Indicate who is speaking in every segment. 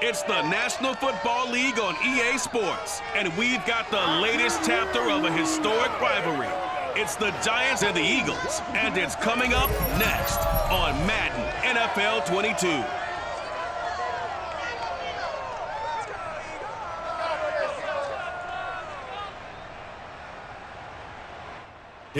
Speaker 1: It's the National Football League on EA Sports, and we've got the latest chapter of a historic rivalry. It's the Giants and the Eagles, and it's coming up next on Madden NFL 22.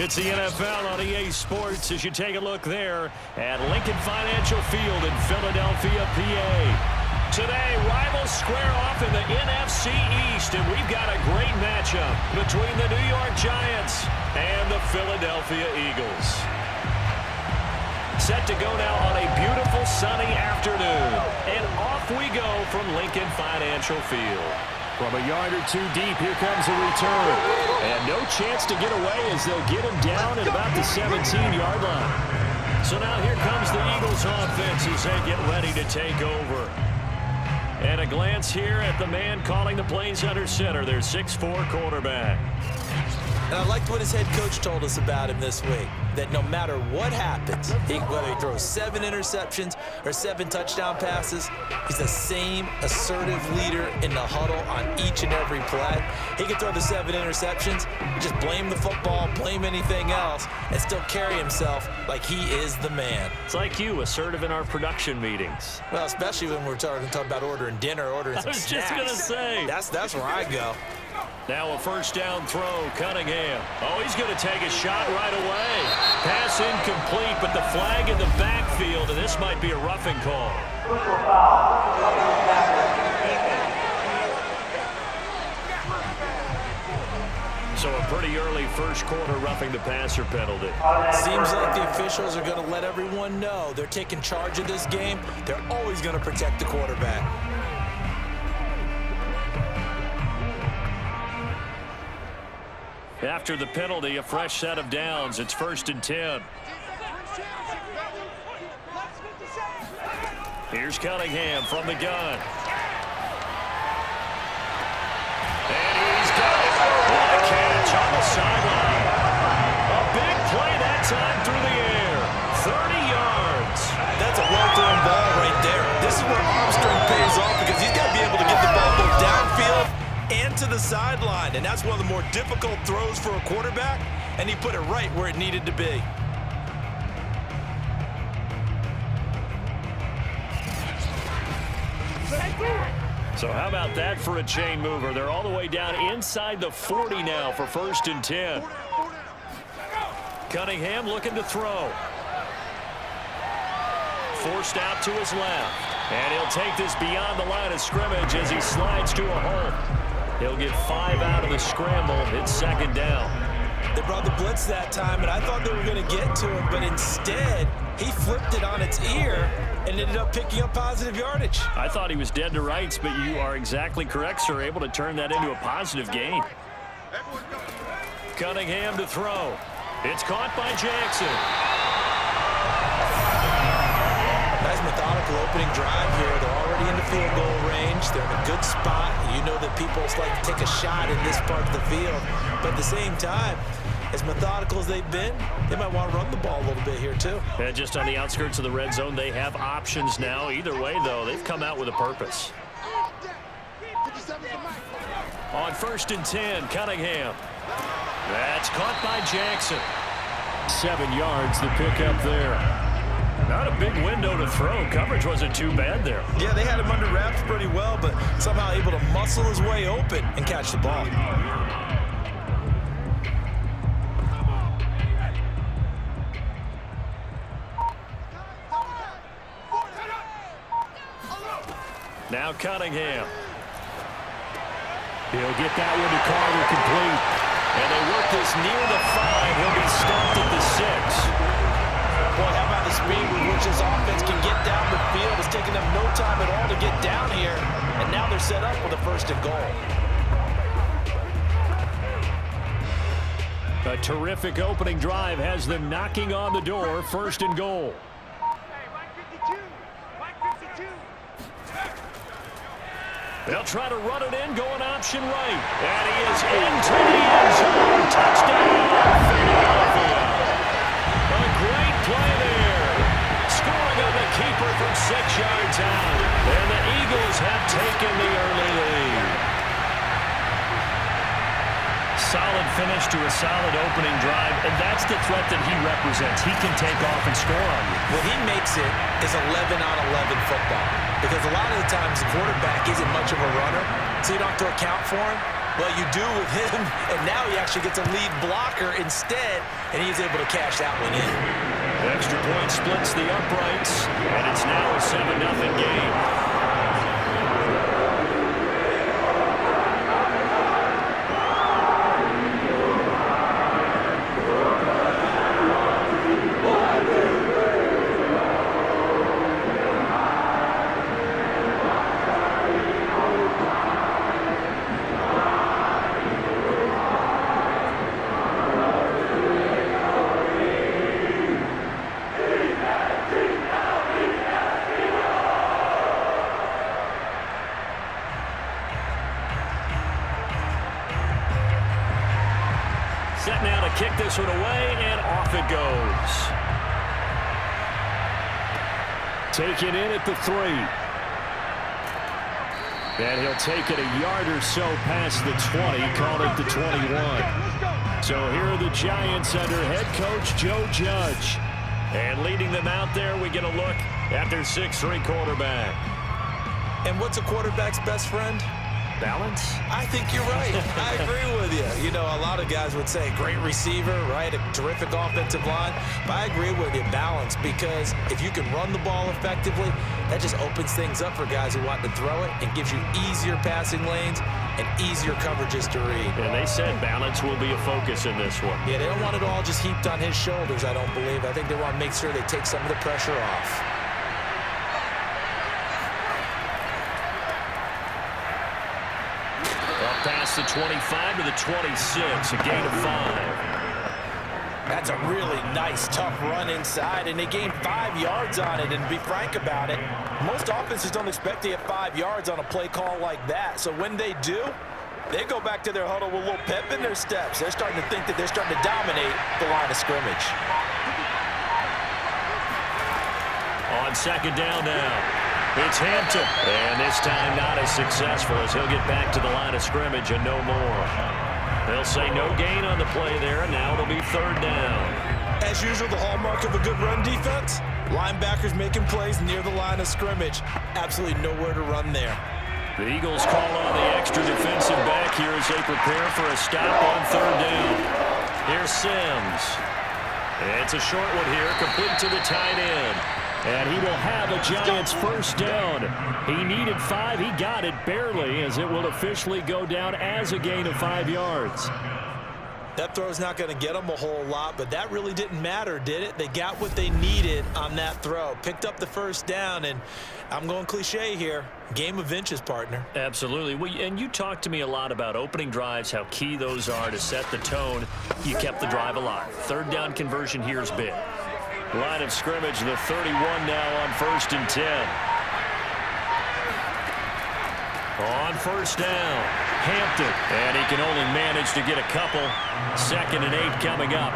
Speaker 2: It's the NFL on EA Sports as you take a look there at Lincoln Financial Field in Philadelphia, PA. Today, rivals square off in the NFC East, and we've got a great matchup between the New York Giants and the Philadelphia Eagles. Set to go now on a beautiful sunny afternoon, and off we go from Lincoln Financial Field. From a yard or two deep, here comes a return. And no chance to get away as they'll get him down at about the 17-yard line. So now here comes the Eagles offense as they get ready to take over. And a glance here at the man calling the plays under center, their 6'4" quarterback.
Speaker 3: And I liked what his head coach told us about him this week, that no matter what happens, whether he throws 7 interceptions or 7 touchdown passes, he's the same assertive leader in the huddle on each and every play. He can throw the 7 interceptions, just blame the football, blame anything else, and still carry himself like he is the man.
Speaker 2: It's like you, assertive in our production meetings.
Speaker 3: Well, especially when we're talking about ordering dinner, ordering some snacks.
Speaker 2: I was just going to say.
Speaker 3: That's where I go.
Speaker 2: Now a first down throw, Cunningham. Oh, he's going to take a shot right away. Pass incomplete, but the flag in the backfield, and this might be a roughing call. So a pretty early first quarter roughing the passer penalty.
Speaker 3: Seems like the officials are going to let everyone know they're taking charge of this game. They're always going to protect the quarterback.
Speaker 2: After the penalty, a fresh set of downs. It's 1st and 10. Here's Cunningham from the gun. And he's got it. What a catch on the sideline. A big play that time through the air. 30 yards.
Speaker 3: That's a well-thrown ball right there. This is where arm strength pays off because he's got to be able to get the ball both downfield and to the sideline, and that's one of the more difficult throws for a quarterback, and he put it right where it needed to be.
Speaker 2: So how about that for a chain mover? They're all the way down inside the 40 now for 1st and 10. Cunningham looking to throw. Forced out to his left, and he'll take this beyond the line of scrimmage as he slides to a hole. He'll get 5 out of the scramble. It's 2nd down.
Speaker 3: They brought the blitz that time, and I thought they were going to get to him, but instead, he flipped it on its ear and ended up picking up positive yardage.
Speaker 2: I thought he was dead to rights, but you are exactly correct, sir. Able to turn that into a positive gain. Cunningham to throw. It's caught by Jackson.
Speaker 3: Nice methodical opening drive here. They're already in the field goal range. They're in a good spot. You know that people like to take a shot in this part of the field. But at the same time, as methodical as they've been, they might want to run the ball a little bit here too.
Speaker 2: And just on the outskirts of the red zone, they have options now. Either way, though, they've come out with a purpose. On 1st and 10, Cunningham. That's caught by Jackson. 7 yards, the pickup there. Not a big window to throw. Coverage wasn't too bad there.
Speaker 3: Yeah, they had him under wraps pretty well, but somehow able to muscle his way open and catch the ball.
Speaker 2: Now Cunningham. He'll get that one to Carter complete. And they work this near the 5. He'll be stopped at the 6.
Speaker 3: Boy, how about the speed with which this offense can get down the field? It's taking them no time at all to get down here. And now they're set up with a 1st and goal.
Speaker 2: A terrific opening drive has them knocking on the door. 1st and goal. They'll try to run it in, going option right. And he is into the end zone. Touchdown, Philadelphia. A great play there. Scoring on the keeper from 6 yards out. And the Eagles have taken the early lead. Solid finish to a solid opening drive, and that's the threat that he represents. He can take off and score on you.
Speaker 3: What he makes it is 11-on-11 football, because a lot of the times the quarterback isn't much of a runner, so you don't have to account for him. Well, you do with him, and now he actually gets a lead blocker instead, and he's able to cash that one in.
Speaker 2: The extra point splits the uprights, and it's now a 7-0 game. Set now to kick this one away, and off it goes. Take it in at the 3. And he'll take it a yard or so past the 20, call it the 21. So here are the Giants under head coach Joe Judge. And leading them out there, we get a look at their 6'3" quarterback.
Speaker 3: And what's a quarterback's best friend?
Speaker 2: Balance?
Speaker 3: I think you're right. I agree with you. You know, a lot of guys would say great receiver, right? A terrific offensive line. But I agree with you, balance, because if you can run the ball effectively, that just opens things up for guys who want to throw it and gives you easier passing lanes and easier coverages to read.
Speaker 2: And they said balance will be a focus in this one.
Speaker 3: Yeah, they don't want it all just heaped on his shoulders, I don't believe. I think they want to make sure they take some of the pressure off.
Speaker 2: Past the 25 to the 26, a gain of 5.
Speaker 3: That's a really nice, tough run inside, and they gained 5 yards on it. And to be frank about it, most offenses don't expect to get 5 yards on a play call like that. So when they do, they go back to their huddle with a little pep in their steps. They're starting to think that they're starting to dominate the line of scrimmage.
Speaker 2: On second down now. It's Hampton, and this time not as successful as he'll get back to the line of scrimmage and no more. They'll say no gain on the play there, and now it'll be third down.
Speaker 3: As usual, the hallmark of a good run defense, linebackers making plays near the line of scrimmage. Absolutely nowhere to run there.
Speaker 2: The Eagles call on the extra defensive back here as they prepare for a stop on third down. Here's Sims. It's a short one here, complete to the tight end. And he will have a Giants first down. He needed 5. He got it barely, as it will officially go down as a gain of 5 yards.
Speaker 3: That throw's not going to get them a whole lot, but that really didn't matter, did it? They got what they needed on that throw. Picked up the first down, and I'm going cliche here. Game of inches, partner.
Speaker 2: Absolutely. Well, and you talked to me a lot about opening drives, how key those are to set the tone. You kept the drive alive. Third down conversion here is big. Line of scrimmage, the 31 now on 1st and 10. On first down, Hampton, and he can only manage to get a couple. 2nd and 8 coming up.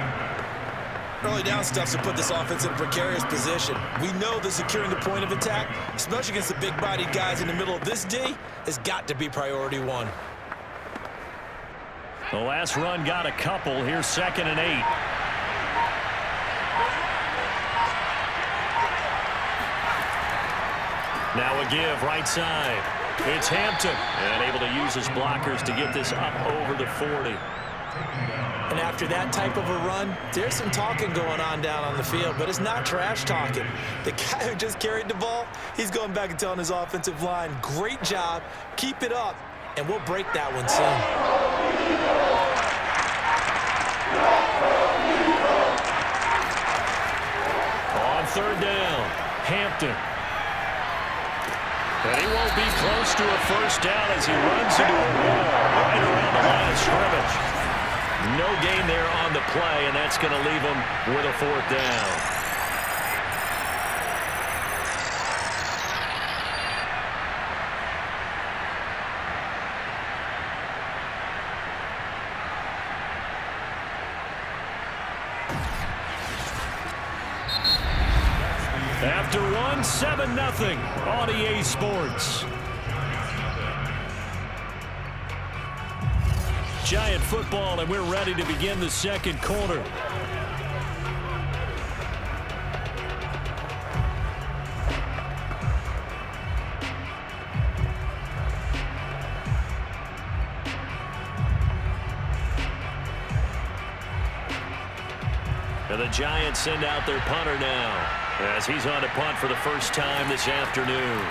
Speaker 3: Early down stuffs to put this offense in a precarious position. We know that securing the point of attack, especially against the big-bodied guys in the middle of this D, has got to be priority 1.
Speaker 2: The last run got a couple. Here's 2nd and 8. Now a give right side. It's Hampton, and able to use his blockers to get this up over the 40.
Speaker 3: And after that type of a run, there's some talking going on down on the field, but it's not trash talking. The guy who just carried the ball, he's going back and telling his offensive line, great job, keep it up, and we'll break that one soon.
Speaker 2: On third down, Hampton. And he won't be close to a first down as he runs into a wall right around the line of scrimmage. No gain there on the play, and that's going to leave him with a 4th down. After one, 7-0 on EA Sports. Giant football, and we're ready to begin the second quarter. And the Giants send out their punter now, as he's on to punt for the first time this afternoon.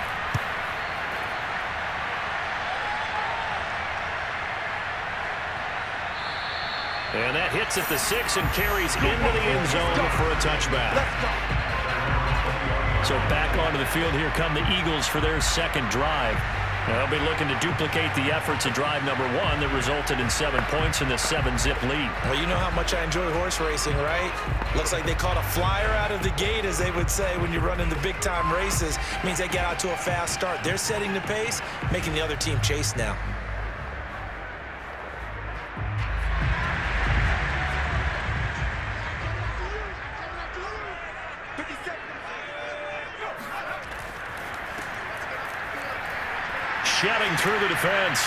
Speaker 2: And that hits at the 6 and carries into the end zone for a touchback. So back onto the field, here come the Eagles for their second drive. They'll be looking to duplicate the efforts of drive number 1 that resulted in 7 points in the 7-zip lead.
Speaker 3: Well, you know how much I enjoy horse racing, right? Looks like they caught a flyer out of the gate, as they would say when you're running the big-time races. Means they get out to a fast start. They're setting the pace, making the other team chase now.
Speaker 2: Shedding through the defense.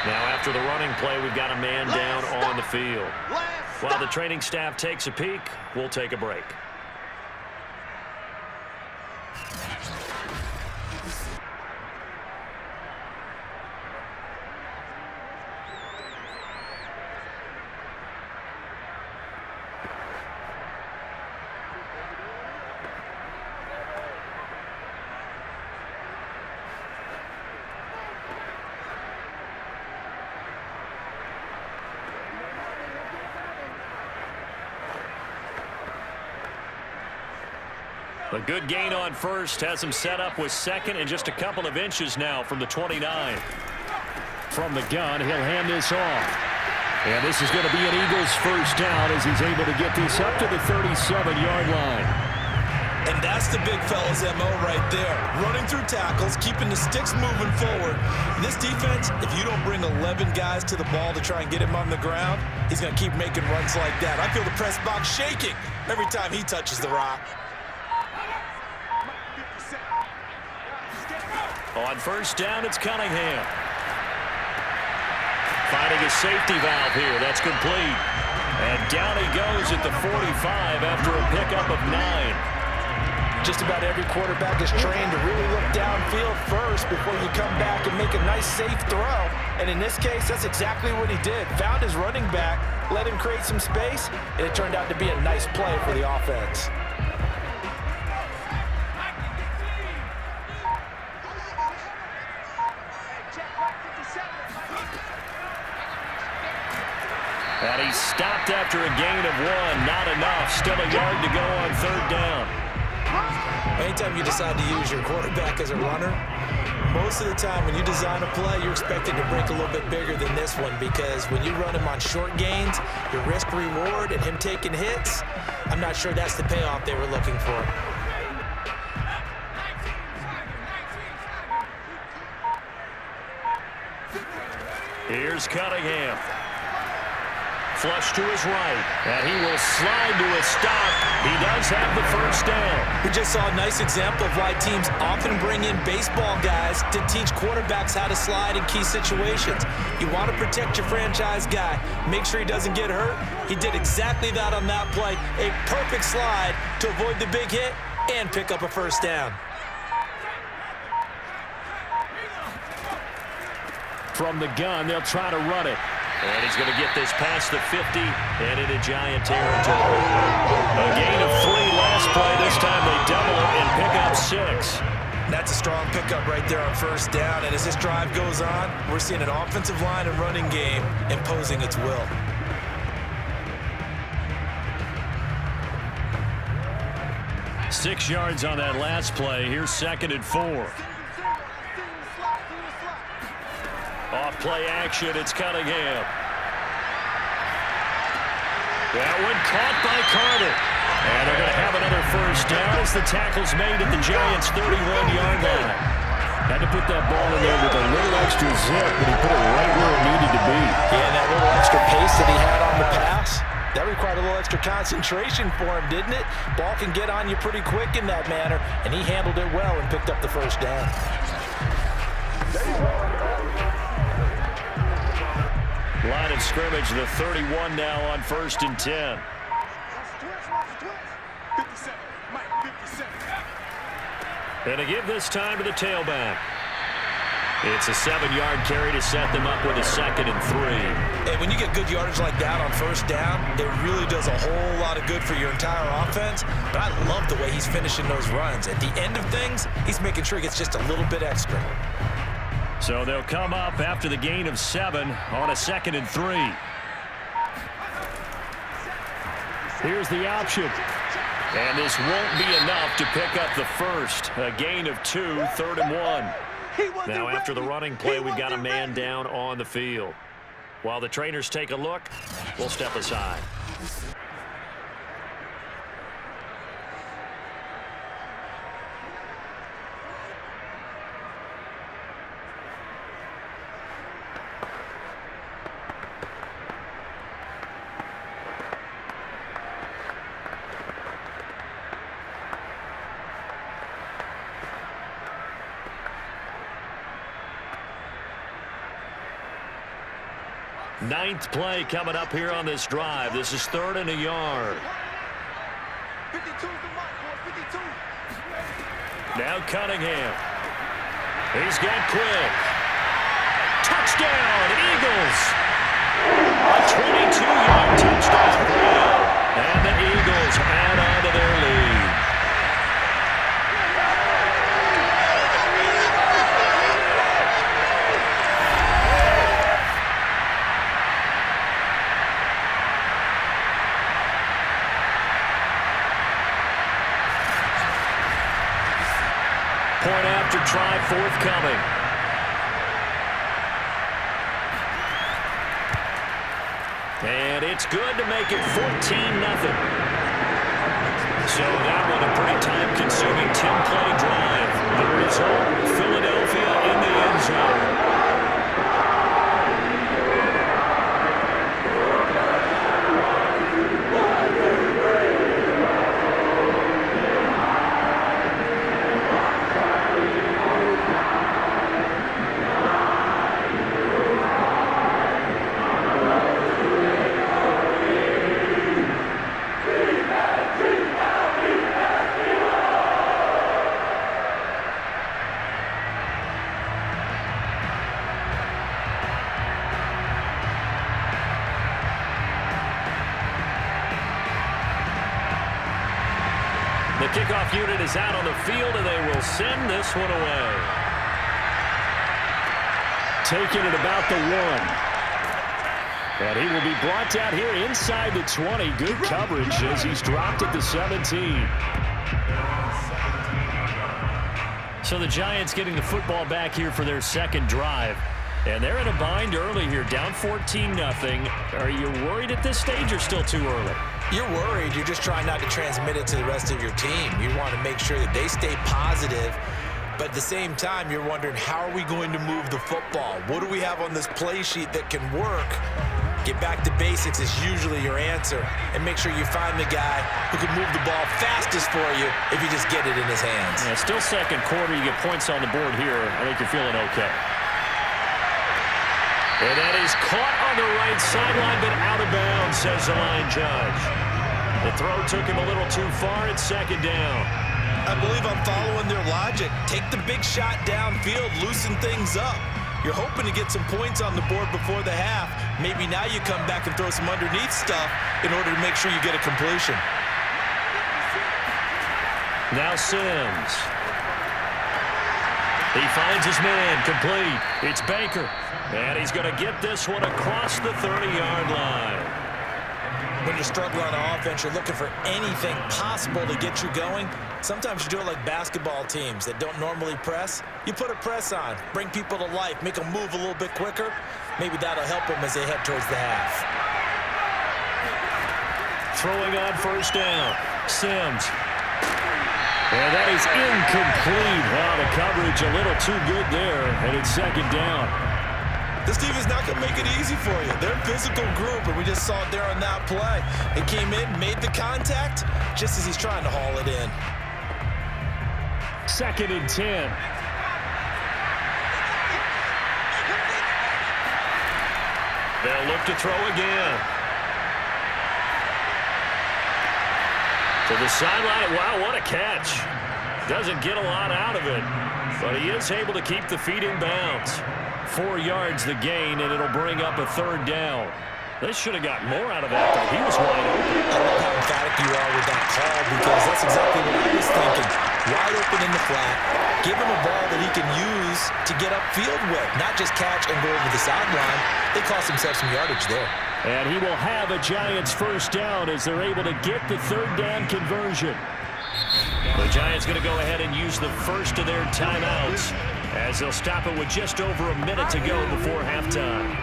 Speaker 2: Now after the running play, we've got a man down on the field. While the training staff takes a peek, we'll take a break. A good gain on first has him set up with second and just a couple of inches now from the 29. From the gun, he'll hand this off. And this is going to be an Eagles first down as he's able to get this up to the 37-yard line.
Speaker 3: And that's the big fella's MO right there. Running through tackles, keeping the sticks moving forward. This defense, if you don't bring 11 guys to the ball to try and get him on the ground, he's going to keep making runs like that. I feel the press box shaking every time he touches the rock.
Speaker 2: On first down, it's Cunningham. Finding a safety valve here. That's complete. And down he goes at the 45 after a pickup of 9.
Speaker 3: Just about every quarterback is trained to really look downfield first before you come back and make a nice, safe throw. And in this case, that's exactly what he did. Found his running back, let him create some space, and it turned out to be a nice play for the offense.
Speaker 2: And he stopped after a gain of 1. Not enough. Still a yard to go on third down.
Speaker 3: Anytime you decide to use your quarterback as a runner, most of the time when you design a play, you're expected to break a little bit bigger than this one, because when you run him on short gains, your risk-reward and him taking hits, I'm not sure that's the payoff they were looking for.
Speaker 2: Here's Cunningham. Flush to his right, and he will slide to a stop. He does have the first down.
Speaker 3: We just saw a nice example of why teams often bring in baseball guys to teach quarterbacks how to slide in key situations. You want to protect your franchise guy. Make sure he doesn't get hurt. He did exactly that on that play. A perfect slide to avoid the big hit and pick up a first down.
Speaker 2: From the gun, they'll try to run it. And he's going to get this past the 50 and into Giant territory. A gain of 3 last play. This time they double it and pick up 6.
Speaker 3: That's a strong pickup right there on first down. And as this drive goes on, we're seeing an offensive line and running game imposing its will.
Speaker 2: Six yards on that last play. Here's 2nd and 4. Off play action, it's Cunningham. That one caught by Carter. And they're going to have another first down as the tackle's made at the Giants' 31-yard line. Had to put that ball in there with a little extra zip, but he put it right where it needed to be.
Speaker 3: Yeah, and that little extra pace that he had on the pass, that required a little extra concentration for him, didn't it? Ball can get on you pretty quick in that manner, and he handled it well and picked up the first down.
Speaker 2: scrimmage, the 31 now on 1st and 10. And to give this time to the tailback. It's a 7-yard carry to set them up with a 2nd and 3.
Speaker 3: Hey, when you get good yardage like that on 1st down, it really does a whole lot of good for your entire offense. But I love the way he's finishing those runs. At the end of things, he's making sure he gets just a little bit extra.
Speaker 2: So they'll come up after the gain of 7 on a 2nd and 3. Here's the option. And this won't be enough to pick up the first. A gain of 2, 3rd and 1. Now after the running play, we've got a man down on the field. While the trainers take a look, we'll step aside. Ninth play coming up here on this drive. This is 3rd and a yard.
Speaker 4: 52's the mark, boys, 52.
Speaker 2: Now Cunningham. He's got quick. Touchdown, Eagles. A 22-yard touchdown run. And the Eagles add on to their lead. Point after try forthcoming. And it's good to make it 14-0. So that one a pretty time-consuming 10-play drive. The result, Philadelphia in the end zone. The kickoff unit is out on the field, and they will send this one away. Taking it about the 1. And he will be brought down here inside the 20. Good coverage as he's dropped at the 17. So the Giants getting the football back here for their 2nd drive. And they're in a bind early here, down 14-0. Are you worried at this stage or still too early?
Speaker 3: You're worried. You're just trying not to transmit it to the rest of your team. You want to make sure that they stay positive. But at the same time, you're wondering, how are we going to move the football? What do we have on this play sheet that can work? Get back to basics is usually your answer. And make sure you find the guy who can move the ball fastest for you if you just get it in his hands.
Speaker 2: Yeah, still 2nd quarter. You get points on the board here. I think you're feeling okay. And that is caught on the right sideline, but out of bounds, says the line judge. The throw took him a little too far. It's 2nd down.
Speaker 3: I believe I'm following their logic. Take the big shot downfield, loosen things up. You're hoping to get some points on the board before the half. Maybe now you come back and throw some underneath stuff in order to make sure you get a completion.
Speaker 2: Now Sims. He finds his man, complete. It's Baker. And he's going to get this one across the 30-yard line.
Speaker 3: When you're struggling on offense, you're looking for anything possible to get you going. Sometimes you do it like basketball teams that don't normally press. You put a press on, bring people to life, make them move a little bit quicker. Maybe that'll help them as they head towards the half.
Speaker 2: Throwing on 1st down, Sims. And that is incomplete. Wow, the coverage a little too good there, and it's 2nd down.
Speaker 3: This team is not going to make it easy for you. They're a physical group, and we just saw it there on that play. It came in, made the contact, just as he's trying to haul it in.
Speaker 2: 2nd and 10. They'll look to throw again. To the sideline. Wow, what a catch. Doesn't get a lot out of it, but he is able to keep the feet in bounds. 4 yards the gain, and it'll bring up a 3rd down. They should have got more out of that, though. He was wide open.
Speaker 3: I love how emphatic you are with that call, because that's exactly what I was thinking. Wide open in the flat. Give him a ball that he can use to get upfield with, not just catch and go over the sideline. They cost themselves some yardage there.
Speaker 2: And he will have a Giants 1st down as they're able to get the 3rd down conversion. The Giants going to go ahead and use the first of their timeouts as they'll stop it with just over a minute to go before halftime.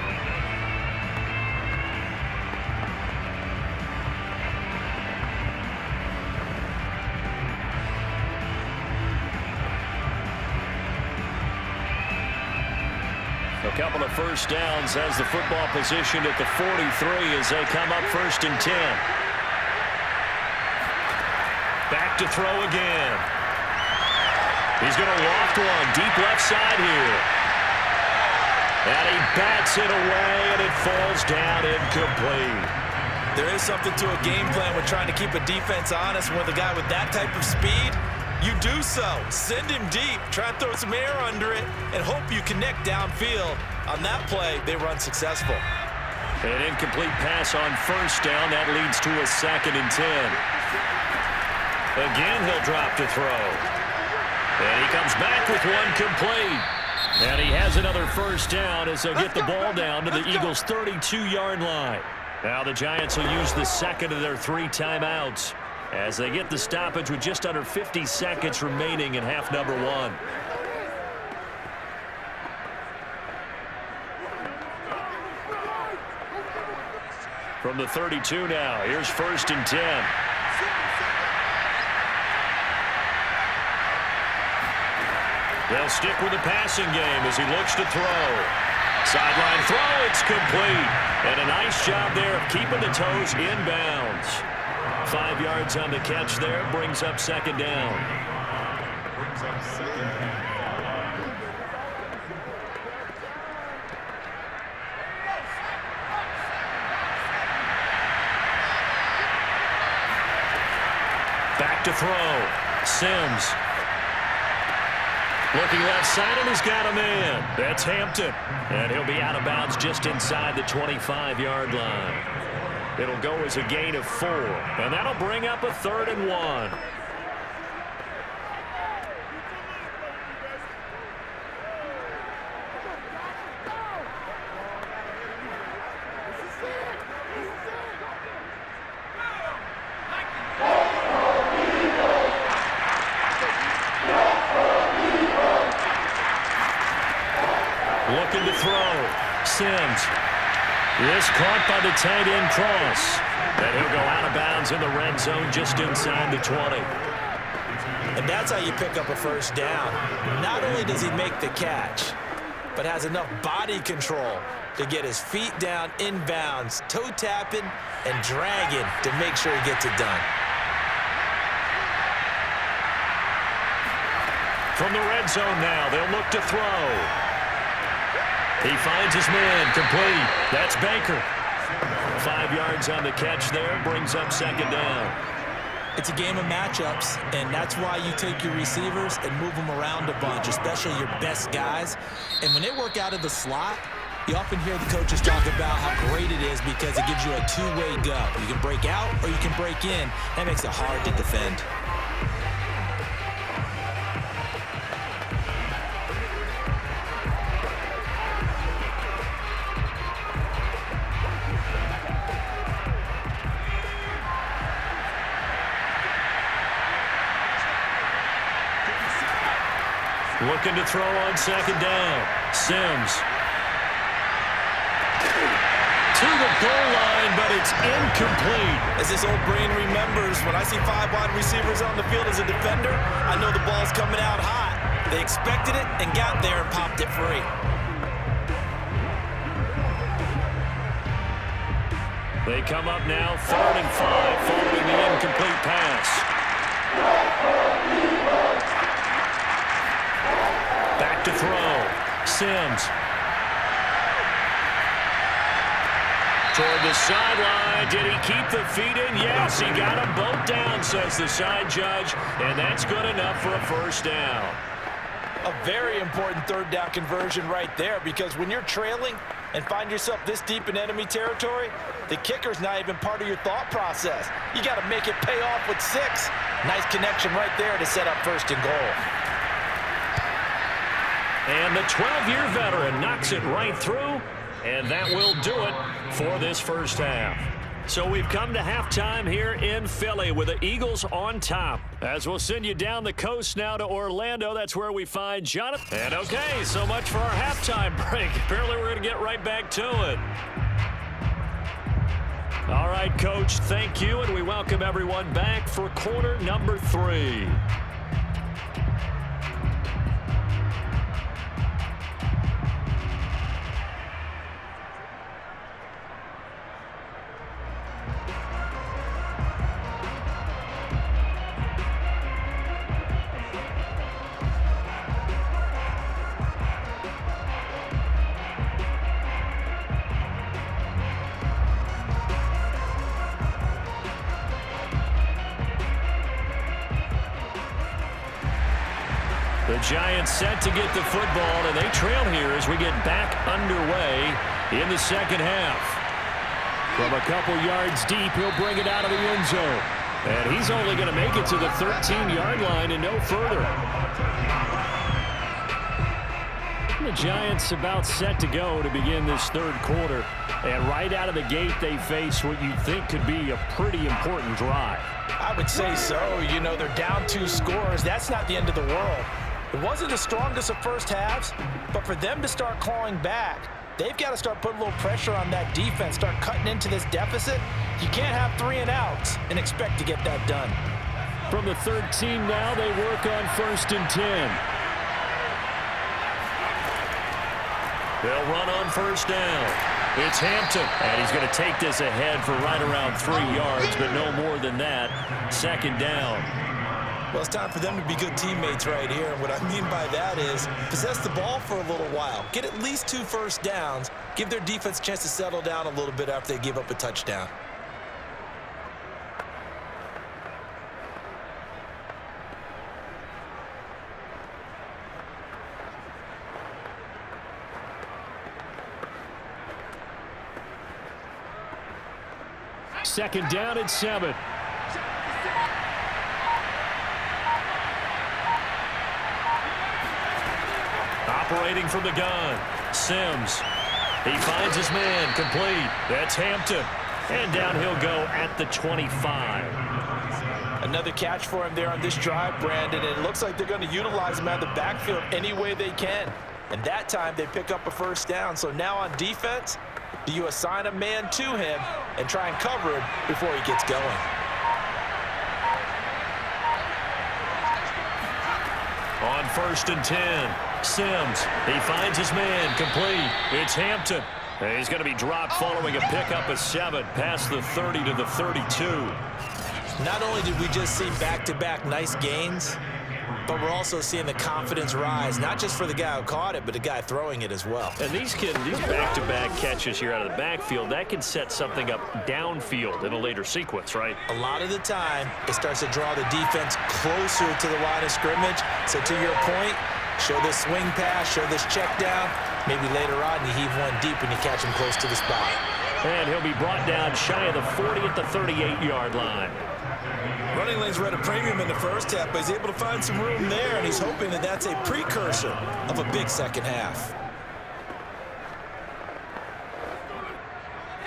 Speaker 2: A couple of 1st downs as the football positioned at the 43 as they come up 1st and 10. Back to throw again. He's going to loft one deep left side here. And he bats it away, and it falls down incomplete.
Speaker 3: There is something to a game plan with trying to keep a defense honest. With a guy with that type of speed, you do so. Send him deep. Try and throw some air under it and hope you connect downfield. On that play, they run successful.
Speaker 2: An incomplete pass on 1st down. That leads to a 2nd and 10. Again, he'll drop to throw. And he comes back with one complete. And he has another 1st down as they'll get the ball down to the Eagles' 32-yard line. Now the Giants will use the 2nd of their 3 timeouts as they get the stoppage with just under 50 seconds remaining in half number 1. From the 32 now, here's 1st and 10. They'll stick with the passing game as he looks to throw. Sideline throw, it's complete. And a nice job there of keeping the toes inbounds. 5 yards on the catch there, brings up 2nd down. Back to throw. Sims. Looking left side, and he's got a man. That's Hampton. And he'll be out of bounds just inside the 25-yard line. It'll go as a gain of 4. And that'll bring up a 3rd and 1. Looking to throw. Sims. This caught by the tight end Cross. And he'll go out of bounds in the red zone just inside the 20.
Speaker 3: And that's how you pick up a 1st down. Not only does he make the catch, but has enough body control to get his feet down inbounds, toe tapping and dragging to make sure he gets it done.
Speaker 2: From the red zone now, they'll look to throw. He finds his man, complete. That's Baker. 5 yards on the catch there, brings up 2nd down.
Speaker 3: It's a game of matchups, and that's why you take your receivers and move them around a bunch, especially your best guys. And when they work out of the slot, you often hear the coaches talk about how great it is because it gives you a two-way go. You can break out or you can break in. That makes it hard to defend.
Speaker 2: Looking to throw on 2nd down. Sims. To the goal line, but it's incomplete.
Speaker 3: As this old brain remembers, when I see 5 wide receivers on the field as a defender, I know the ball's coming out hot. They expected it and got there and popped it free.
Speaker 2: They come up now 3rd and 5 following the incomplete pass. Back to throw. Sims. Toward the sideline. Did he keep the feet in? Yes, he got them both down, says the side judge. And that's good enough for a first down.
Speaker 3: A very important third down conversion right there, because when you're trailing and find yourself this deep in enemy territory, the kicker's not even part of your thought process. You got to make it pay off with 6. Nice connection right there to set up first and goal.
Speaker 2: And the 12-year veteran knocks it right through, and that will do it for this first half. So we've come to halftime here in Philly with the Eagles on top. As we'll send you down the coast now to Orlando, that's where we find Jonathan. And okay, so much for our halftime break. Apparently we're going to get right back to it. All right, Coach, thank you, and we welcome everyone back for quarter number 3. The Giants set to get the football, and they trail here as we get back underway in the second half. From a couple yards deep, he'll bring it out of the end zone. And he's only going to make it to the 13-yard line and no further. The Giants about set to go to begin this third quarter. And right out of the gate, they face what you think could be a pretty important drive.
Speaker 3: I would say so. You know, they're down 2 scores. That's not the end of the world. It wasn't the strongest of first halves, but for them to start clawing back, they've got to start putting a little pressure on that defense, start cutting into this deficit. You can't have 3 and outs and expect to get that done.
Speaker 2: From the 13 now, they work on 1st and 10. They'll run on 1st down. It's Hampton, and he's going to take this ahead for right around 3 yards, but no more than that. 2nd down.
Speaker 3: Well, it's time for them to be good teammates right here. And what I mean by that is possess the ball for a little while. Get at least 2 first downs. Give their defense a chance to settle down a little bit after they give up a touchdown.
Speaker 2: Second down at 7. Operating from the gun, Sims. He finds his man, complete. That's Hampton. And down he'll go at the 25.
Speaker 3: Another catch for him there on this drive, Brandon. And it looks like they're going to utilize him out of the backfield any way they can. And that time they pick up a first down. So now on defense, do you assign a man to him and try and cover him before he gets going?
Speaker 2: On 1st and 10, Sims. He finds his man, complete. It's Hampton. He's going to be dropped following a pickup of 7 past the 30 to the 32.
Speaker 3: Not only did we just see back-to-back nice gains, but we're also seeing the confidence rise, not just for the guy who caught it, but the guy throwing it as well.
Speaker 2: And these back-to-back catches here out of the backfield, that can set something up downfield in a later sequence, right?
Speaker 3: A lot of the time, it starts to draw the defense closer to the line of scrimmage. So to your point, show this swing pass, show this check down. Maybe later on you heave one deep and you catch him close to the spot.
Speaker 2: And he'll be brought down shy of the 40 at the 38-yard line.
Speaker 3: Running lanes were at a premium in the first half, but he's able to find some room there, and he's hoping that that's a precursor of a big second half.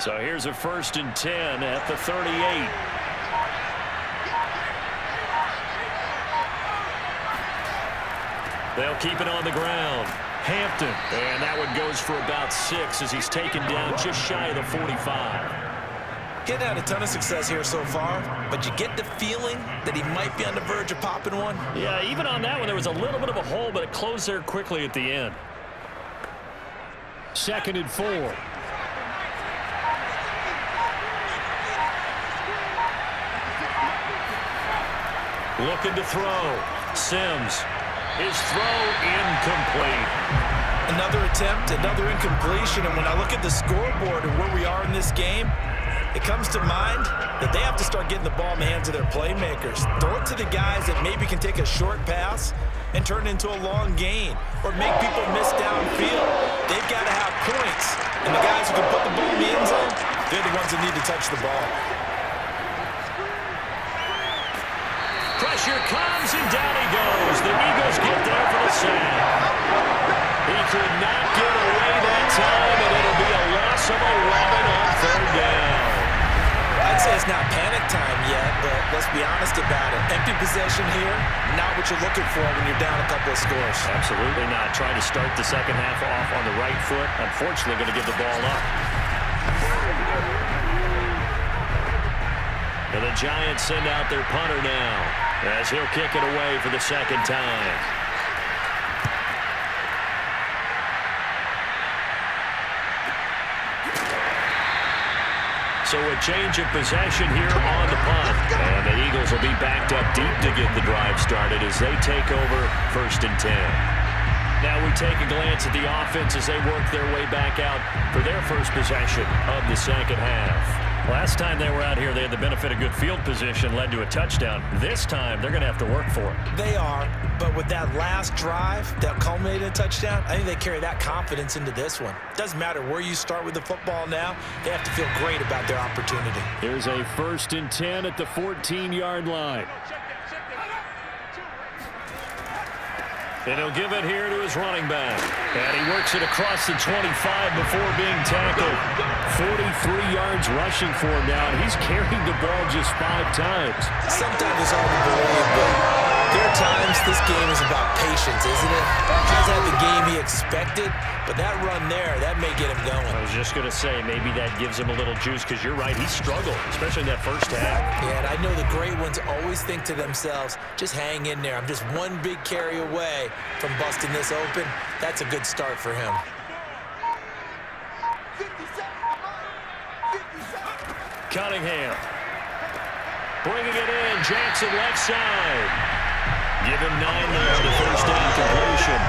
Speaker 2: So here's a 1st and 10 at the 38. They'll keep it on the ground. Hampton, and that one goes for about 6 as he's taken down just shy of the 45.
Speaker 3: Getting had a ton of success here so far, but you get the feeling that he might be on the verge of popping one.
Speaker 2: Yeah, even on that one, there was a little bit of a hole, but it closed there quickly at the end. 2nd and 4. Looking to throw. Sims. His throw incomplete.
Speaker 3: Another attempt, another incompletion, and when I look at the scoreboard and where we are in this game, it comes to mind that they have to start getting the ball in the hands of their playmakers. Throw it to the guys that maybe can take a short pass and turn it into a long gain or make people miss downfield. They've got to have points, and the guys who can put the ball in the end zone, they're the ones that need to touch the ball.
Speaker 2: Pressure comes, and down he goes. The Eagles get there for the sack. He could not get away that time, and it'll be a loss of 11 on third down.
Speaker 3: I'd say it's not panic time yet, but let's be honest about it. Empty possession here, not what you're looking for when you're down a couple of scores.
Speaker 2: Absolutely not. Trying to start the second half off on the right foot. Unfortunately, going to give the ball up. And the Giants send out their punter now, as he'll kick it away for the second time. So a change of possession here on the punt. And the Eagles will be backed up deep to get the drive started as they take over 1st and 10. Now we take a glance at the offense as they work their way back out for their first possession of the second half. Last time they were out here, they had the benefit of good field position, led to a touchdown. This time, they're going to have to work for it.
Speaker 3: They are, but with that last drive that culminated in a touchdown, I think they carry that confidence into this one. Doesn't matter where you start with the football now, they have to feel great about their opportunity.
Speaker 2: Here's a 1st and 10 at the 14-yard line. And he'll give it here to his running back. And he works it across the 25 before being tackled. 43 yards rushing for him now, and he's carried the ball just 5 times.
Speaker 3: Sometimes it's hard to believe, but there are times this game is about patience, isn't it? He hasn't had the game he expected, but that run there, that may get him going.
Speaker 2: I was just going to say, maybe that gives him a little juice, because you're right, he struggled, especially in that first half.
Speaker 3: Yeah, and I know the great ones always think to themselves, just hang in there. I'm just one big carry away from busting this open. That's a good start for him.
Speaker 2: Cunningham bringing it in. Jackson left side. Give him 9 there on the first down completion.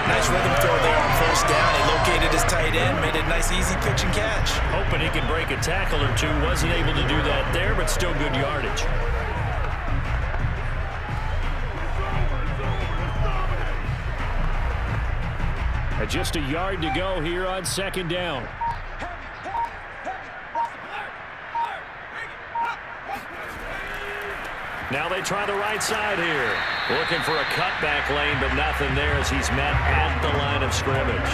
Speaker 3: Nice rhythm throw there on first down. He located his tight end, made a nice easy pitch and catch.
Speaker 2: Hoping he can break a tackle or two. Wasn't able to do that there, but still good yardage. Just a yard to go here on 2nd down. Now they try the right side here. Looking for a cutback lane, but nothing there as he's met at the line of scrimmage.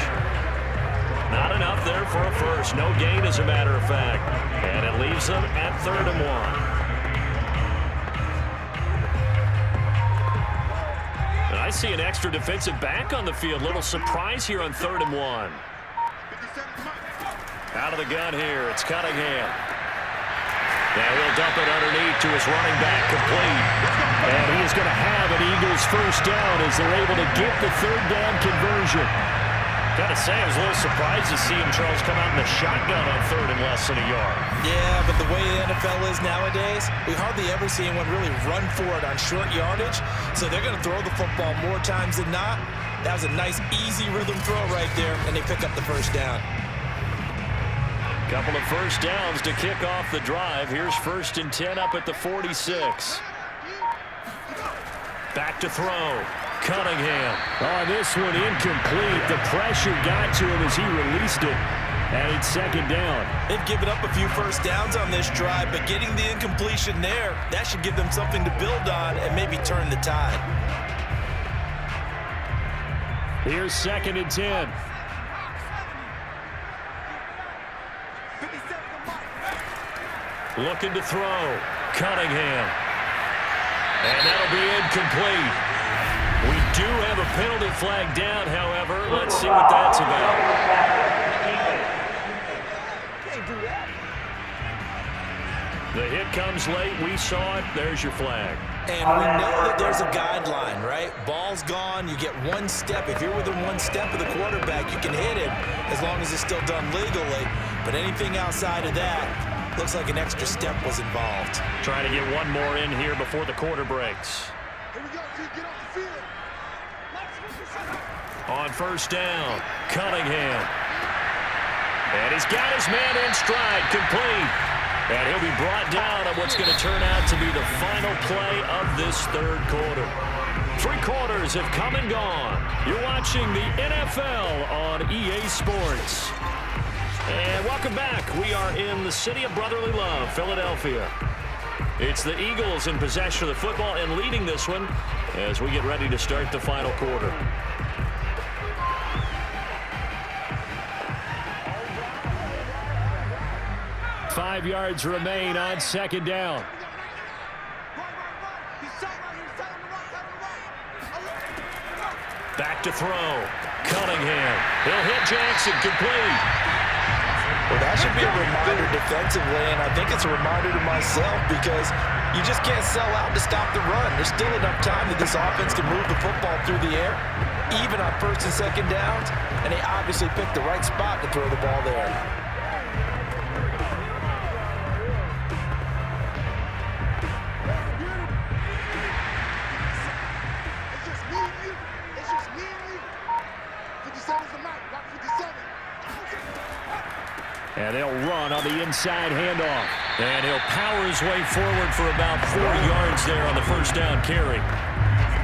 Speaker 2: Not enough there for a first. No gain, as a matter of fact. And it leaves them at 3rd and 1. And I see an extra defensive back on the field. Little surprise here on 3rd and 1. Out of the gun here, it's Cunningham. Now he'll dump it underneath to his running back, complete. And he is going to have an Eagles first down as they're able to get the 3rd down conversion. Got to say, I was a little surprised to see him, Charles, come out in the shotgun on 3rd and less than a yard.
Speaker 3: Yeah, but the way the NFL is nowadays, we hardly ever see anyone really run for it on short yardage. So they're going to throw the football more times than not. That was a nice, easy rhythm throw right there, and they pick up the first down.
Speaker 2: Couple of first downs to kick off the drive. Here's 1st and 10 up at the 46. Back to throw. Cunningham. Oh, this one incomplete. The pressure got to him as he released it. And it's 2nd down.
Speaker 3: They've given up a few first downs on this drive, but getting the incompletion there, that should give them something to build on and maybe turn the tide.
Speaker 2: Here's 2nd and 10. Looking to throw. Cunningham. And that'll be incomplete. We do have a penalty flag down, however. Let's see what that's about. The hit comes late. We saw it. There's your flag.
Speaker 3: And we know that there's a guideline, right? Ball's gone. You get 1 step. If you're within 1 step of the quarterback, you can hit him as long as it's still done legally. But anything outside of that, looks like an extra step was involved.
Speaker 2: Trying to get 1 more in here before the quarter breaks.
Speaker 4: Here we go, T. Get off the field.
Speaker 2: On on first down. Cunningham. And he's got his man in stride, complete. And he'll be brought down on what's going to turn out to be the final play of this third quarter. 3 quarters have come and gone. You're watching the NFL on EA Sports. And welcome back. We are in the city of brotherly love, Philadelphia. It's the Eagles in possession of the football and leading this one as we get ready to start the final quarter. Five yards remain on second down. Back to throw. Cunningham. He'll hit Jackson, complete.
Speaker 3: Well, that should be a reminder defensively, and I think it's a reminder to myself because you just can't sell out to stop the run. There's still enough time that this offense can move the football through the air, even on first and second downs, and they obviously picked the right spot to throw the ball there.
Speaker 2: And they'll run on the inside handoff. And he'll power his way forward for about 4 yards there on the first down carry.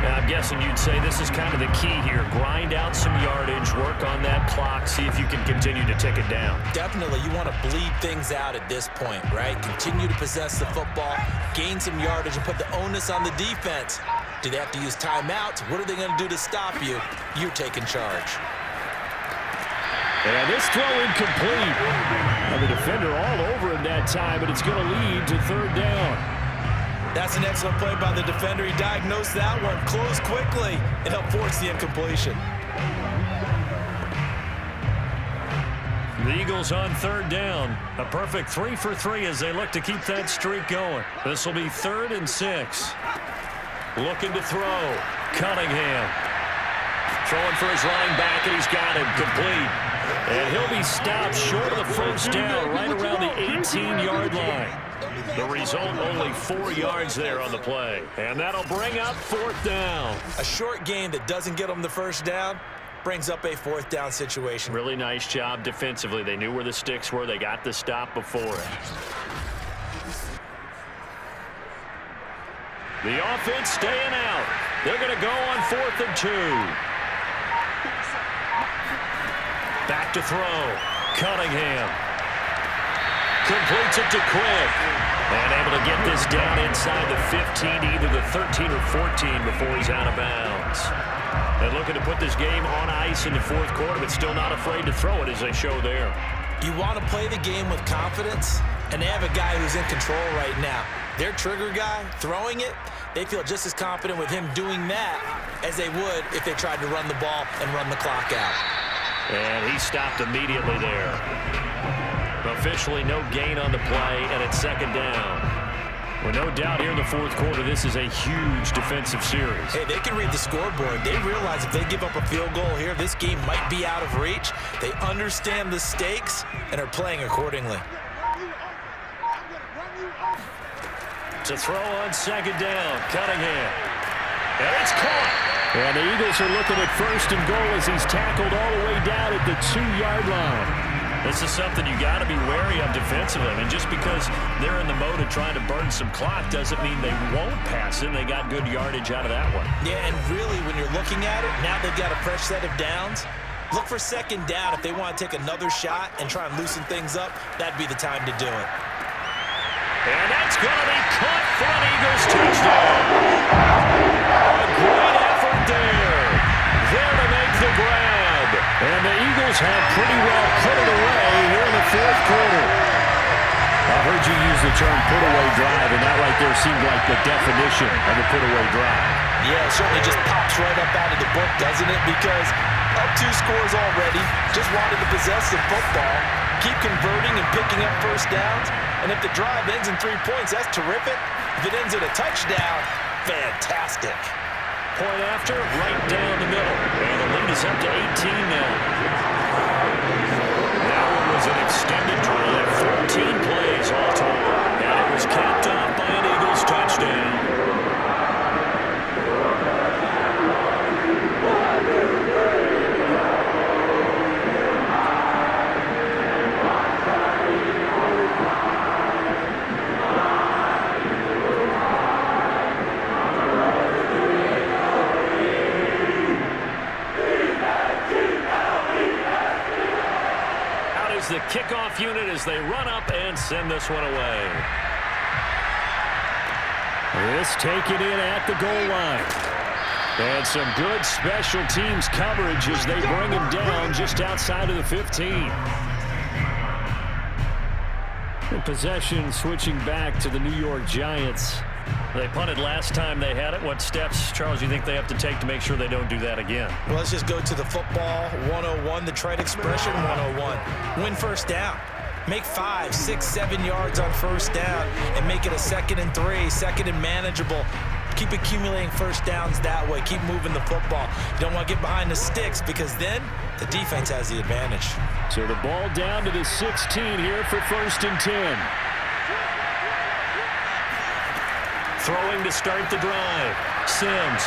Speaker 2: Now, I'm guessing you'd say this is kind of the key here. Grind out some yardage, work on that clock, see if you can continue to tick it down.
Speaker 3: Definitely, you want to bleed things out at this point, right? Continue to possess the football, gain some yardage, and put the onus on the defense. Do they have to use timeouts? What are they going to do to stop you? You're taking charge.
Speaker 2: And this throw incomplete. And the defender all over him that time, but it's going to lead to third down.
Speaker 3: That's an excellent play by the defender. He diagnosed that one, closed quickly, and helped force the incompletion.
Speaker 2: The Eagles on third down. A perfect 3 for 3 as they look to keep that streak going. This will be 3rd and 6. Looking to throw. Cunningham. Throwing for his running back, and he's got him complete. And he'll be stopped short of the first down right around the 18-yard line. The result, only 4 yards there on the play. And that'll bring up 4th down.
Speaker 3: A short game that doesn't get them the first down brings up a 4th down situation.
Speaker 2: Really nice job defensively. They knew where the sticks were. They got the stop before it. The offense staying out. They're going to go on 4th and 2. Back to throw. Cunningham. Completes it to Quick. And able to get this down inside the 15, either the 13 or 14 before he's out of bounds. And looking to put this game on ice in the 4th quarter, but still not afraid to throw it as they show there.
Speaker 3: You want to play the game with confidence, and they have a guy who's in control right now. Their trigger guy, throwing it, they feel just as confident with him doing that as they would if they tried to run the ball and run the clock out.
Speaker 2: And he stopped immediately there. Officially no gain on the play, and it's 2nd down. Well, no doubt here in the 4th quarter, this is a huge defensive series.
Speaker 3: Hey, they can read the scoreboard. They realize if they give up a field goal here, this game might be out of reach. They understand the stakes and are playing accordingly.
Speaker 2: To throw on 2nd down, Cunningham. And it's caught. And the Eagles are looking at 1st and goal as he's tackled all the way down at the 2-yard line. This is something you got to be wary of defensively. I mean, just because they're in the mode of trying to burn some clock doesn't mean they won't pass it. They got good yardage out of that one.
Speaker 3: Yeah, and really, when you're looking at it, now they've got a fresh set of downs. Look for 2nd down. If they want to take another shot and try and loosen things up, that'd be the time to do it.
Speaker 2: And that's going to be caught for an Eagles touchdown. A great effort there. There to make the grab. And the Eagles have pretty well put it away here in the 4th quarter. I heard you use the term put-away drive, and that right there seemed like the definition of a put-away drive.
Speaker 3: Yeah, it certainly just pops right up out of the book, doesn't it? Because up 2 scores already, just wanted to possess the football, keep converting and picking up first downs. And if the drive ends in 3 points, that's terrific. If it ends in a touchdown, fantastic.
Speaker 2: Point after, right down the middle. And the lead is up to 18 now. That one was an extended drive, 14 plays all total. And it was capped off by an Eagles touchdown. is the kickoff unit as they run up and send this one away. This taken in at the goal line. And some good special teams coverage as they bring him down just outside of the 15. And possession switching back to the New York Giants. They punted last time they had it. What steps, Charles, do you think they have to take to make sure they don't do that again?
Speaker 3: Well, let's just go to the football 101, the trade expression 101. Win first down. Make 5, 6, 7 yards on first down and make it a 2nd and 3, 2nd and manageable. Keep accumulating first downs that way. Keep moving the football. You don't want to get behind the sticks because then the defense has the advantage.
Speaker 2: So the ball down to the 16 here for 1st and 10. Throwing to start the drive. Sims.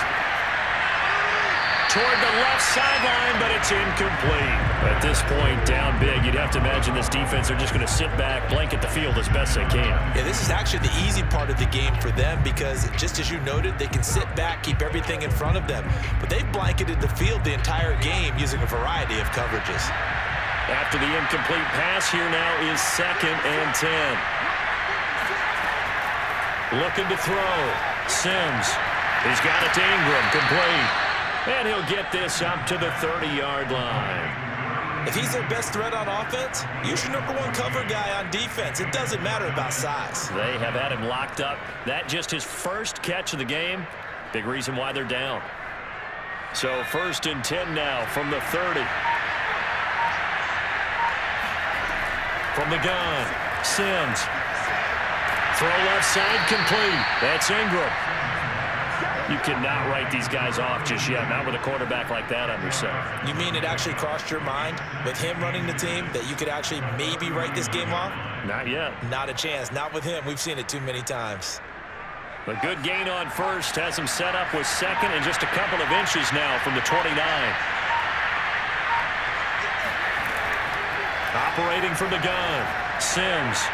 Speaker 2: Toward the left sideline, but it's incomplete. At this point, down big, you'd have to imagine this defense are just going to sit back, blanket the field as best they can.
Speaker 3: Yeah, this is actually the easy part of the game for them because, just as you noted, they can sit back, keep everything in front of them. But they've blanketed the field the entire game using a variety of coverages.
Speaker 2: After the incomplete pass, here now is 2nd and 10. Looking to throw. Sims. He's got it to Ingram. Complete. And he'll get this up to the 30-yard line.
Speaker 3: If he's their best threat on offense, use your #1 cover guy on defense. It doesn't matter about size.
Speaker 2: They have had him locked up. That just his first catch of the game. Big reason why they're down. So 1st and 10 now from the 30. From the gun. Sims. Throw left side complete. That's Ingram. You cannot write these guys off just yet, not with a quarterback like that under center.
Speaker 3: You mean it actually crossed your mind with him running the team that you could actually maybe write this game off?
Speaker 2: Not yet.
Speaker 3: Not a chance. Not with him. We've seen it too many times.
Speaker 2: A good gain on first has him set up with 2nd and just a couple of inches now from the 29. Operating from the gun. Sims.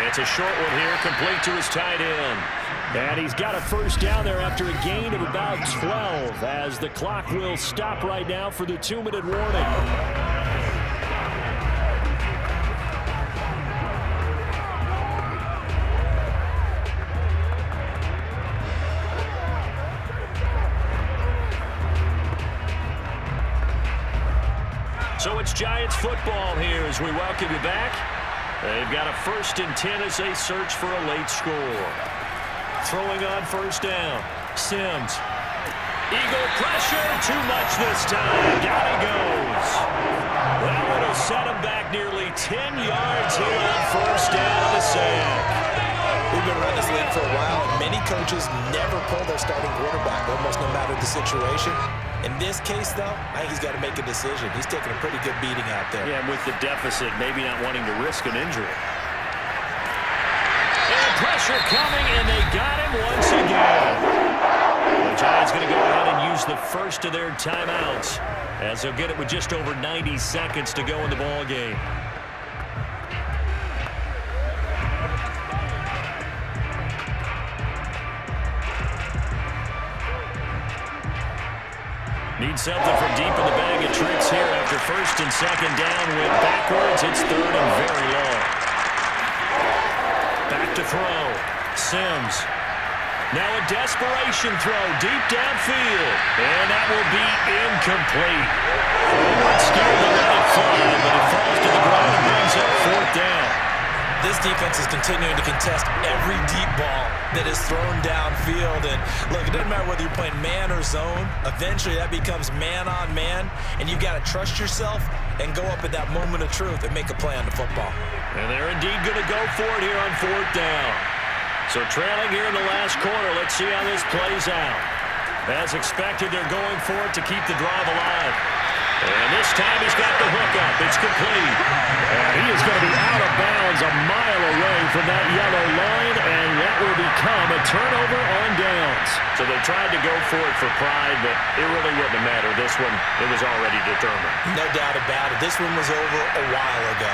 Speaker 2: It's a short one here, complete to his tight end. And he's got a 1st down there after a gain of about 12 as the clock will stop right now for the 2-minute warning. So it's Giants football here as we welcome you back. They've got a 1st and 10 as they search for a late score. Throwing on 1st down. Sims. Eagle pressure. Too much this time. Down he goes. That would have set him back nearly 10 yards here on 1st down and a sack.
Speaker 3: We've been around this league for a while, and many coaches never pull their starting quarterback, almost no matter the situation. In this case, though, I think he's got to make a decision. He's taking a pretty good beating out there.
Speaker 2: Yeah, with the deficit, maybe not wanting to risk an injury. And pressure coming, and they got him once again. The Giants going to go ahead and use the first of their timeouts as they'll get it with just over 90 seconds to go in the ball game. Need something from deep in the bag of tricks here after 1st and 2nd down. Went backwards. It's 3rd and very long. Back to throw. Sims. Now a desperation throw deep downfield. And that will be incomplete. Forward scared to let it fly, but it falls to the ground and brings up 4th down.
Speaker 3: This defense is continuing to contest every deep ball that is thrown downfield. And look, it doesn't matter whether you're playing man or zone. Eventually, that becomes man on man. And you've got to trust yourself and go up at that moment of truth and make a play on the football.
Speaker 2: And they're indeed going to go for it here on 4th down. So trailing here in the last quarter, let's see how this plays out. As expected, they're going for it to keep the drive alive. And this time he's got the hook up. It's complete. And he is going to be out of bounds a mile away from that yellow line, and that will become a turnover on downs. So they tried to go for it for pride, but it really wouldn't have mattered. This one, it was already determined.
Speaker 3: No doubt about it. This one was over a while ago.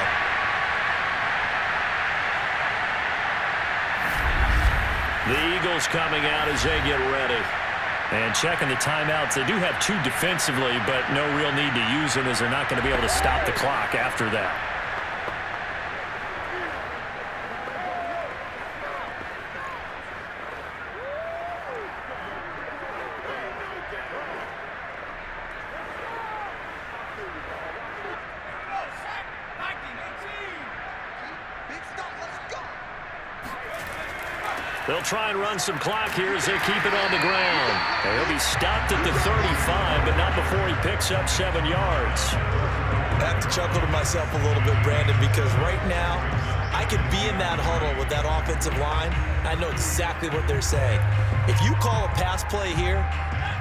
Speaker 2: The Eagles coming out as they get ready. And checking the timeouts. They do have 2 defensively, but no real need to use them as they're not going to be able to stop the clock after that. They'll try and run some clock here as they keep it on the ground. And he'll be stopped at the 35, but not before he picks up 7 yards.
Speaker 3: I have to chuckle to myself a little bit, Brandon, because right now I could be in that huddle with that offensive line. I know exactly what they're saying. If you call a pass play here,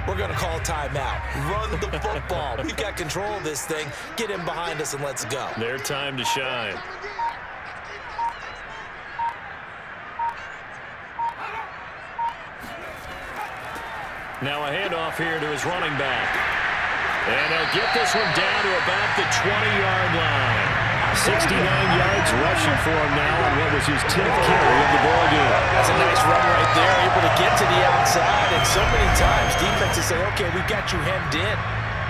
Speaker 3: we're going to call a timeout. Run the football. We've got control of this thing. Get in behind us and let's go.
Speaker 2: Their time to shine. Now a handoff here to his running back. And he'll get this one down to about the 20-yard line. 69 yards rushing for him now on what was his 10th carry of the ball game.
Speaker 3: That's a nice run right there, able to get to the outside. And so many times defenses say, okay, we've got you hemmed in.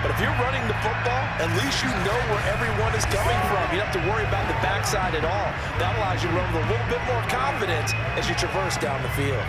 Speaker 3: But if you're running the football, at least you know where everyone is coming from. You don't have to worry about the backside at all. That allows you to run with a little bit more confidence as you traverse down the field.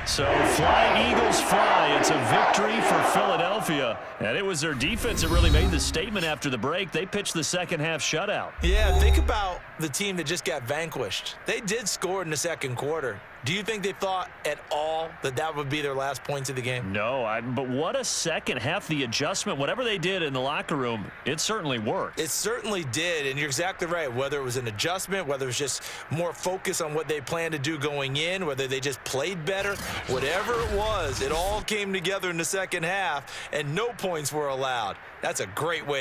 Speaker 2: So fly, Eagles, fly. It's a victory for Philadelphia. And it was their defense that really made the statement after the break. They pitched the second-half shutout.
Speaker 3: Yeah, think about the team that just got vanquished. They did score in the second quarter. Do you think they thought at all that that would be their last points of the game?
Speaker 2: No, but what a second half. The adjustment, whatever they did in the locker room, it certainly worked.
Speaker 3: It certainly did, and you're exactly right. Whether it was an adjustment, whether it was just more focus on what they planned to do going in, whether they just played better, whatever it was, it all came together in the second half, and no points were allowed. That's a great way